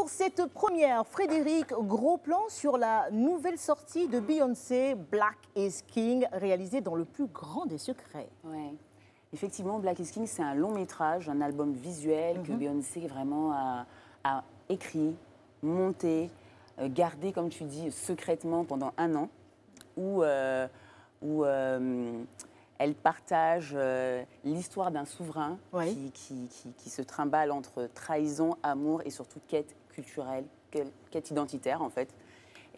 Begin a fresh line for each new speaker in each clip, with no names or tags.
Pour cette première, Frédéric, gros plan sur la nouvelle sortie de Beyoncé, Black is King, réalisée dans le plus grand des secrets.
Ouais. Effectivement, Black is King, c'est un long métrage, un album visuel que Beyoncé vraiment a écrit, monté, gardé, comme tu dis, secrètement pendant 1 an, où elle partage l'histoire d'un souverain qui se trimballe entre trahison, amour et surtout quête culturelle, quête identitaire en fait.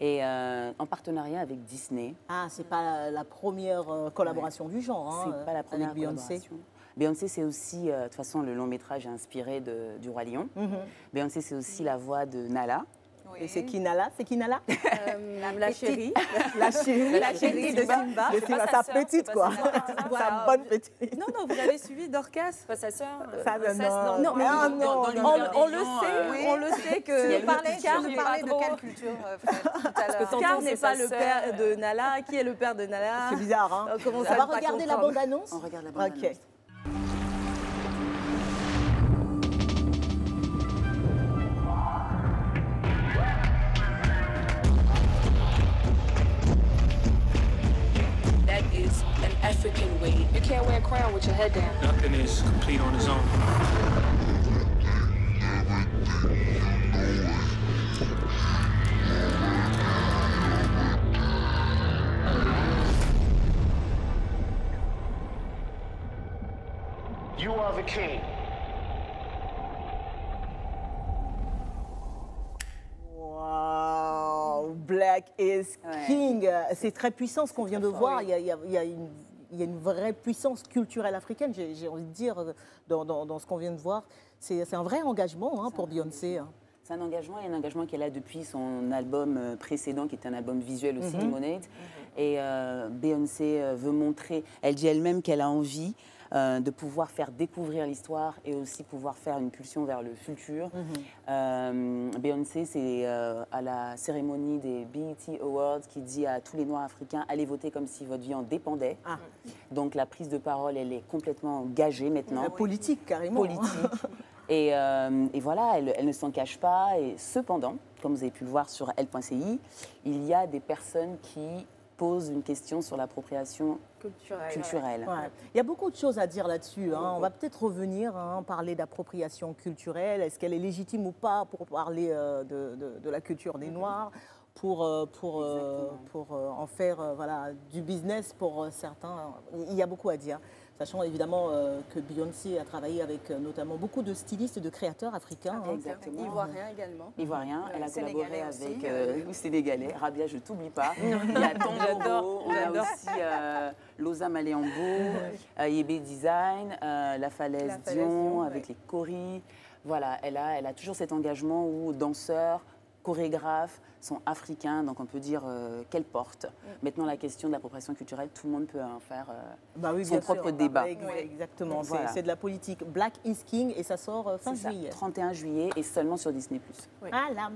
Et en partenariat avec Disney.
Ah, c'est pas la première collaboration du genre, hein,
c'est pas la première
avec Beyoncé.
Beyoncé, c'est aussi, de toute façon, le long métrage est inspiré du Roi Lion. Beyoncé, c'est aussi la voix de Nala.
Et c'est qui Nala? C'est qui Nala?
La chérie.
La chérie de Simba. Sa petite, quoi. Sa bonne petite.
Non, non, vous avez suivi Dorcas?
Pas sa sœur.
Non, mais
on le sait que...
Vous parlez
de quelle culture tout à l'heure? Scar n'est pas le père de Nala. Qui est le père de Nala?
C'est bizarre, hein?
On
va regarder la bande-annonce?
On regarde la bande-annonce.
Ok.
African way. You can't wear a crown with your head down.
Nothing is complete on its own.
You are the king.
Wow, Black is King. C'est très puissant ce qu'on vient de voir. Il y a une vraie puissance culturelle africaine, j'ai envie de dire, dans ce qu'on vient de voir. C'est un vrai engagement pour Beyoncé.
C'est un engagement et un engagement qu'elle a depuis son album précédent, qui était un album visuel aussi, Lemonade. Et Beyoncé veut montrer, elle dit elle-même qu'elle a envie de pouvoir faire découvrir l'histoire et aussi pouvoir faire une pulsion vers le futur. Beyoncé, c'est à la cérémonie des BET Awards qui dit à tous les Noirs africains, allez voter comme si votre vie en dépendait. Donc la prise de parole, elle est complètement engagée maintenant.
Politique, carrément.
Politique. Et voilà, elle ne s'en cache pas. Et cependant, comme vous avez pu le voir sur elle.ci, il y a des personnes qui posent une question sur l'appropriation culturelle.
Ouais. Il y a beaucoup de choses à dire là-dessus. On va peut-être revenir, parler d'appropriation culturelle. Est-ce qu'elle est légitime ou pas pour parler de la culture des Noirs, pour en faire du business pour certains. Il y a beaucoup à dire. Sachant évidemment que Beyoncé a travaillé avec notamment beaucoup de stylistes et de créateurs africains.
Exactement.
Ivoiriens également.
Ivoiriens. Elle a collaboré avec le Sénégalais. Rabia, je t'oublie pas. Il y a Tongoro, on a aussi Loza Maléambo, Yébé Design, La Falaise Dion, avec les Coris. Voilà, elle a toujours cet engagement où danseurs, chorégraphes sont africains, donc on peut dire qu'elle porte. Maintenant, la question de l'appropriation culturelle, tout le monde peut en faire son propre débat.
Exactement,
voilà.
C'est de la politique. Black is King et ça sort fin juillet.
31 juillet et seulement sur Disney+.
Ah là.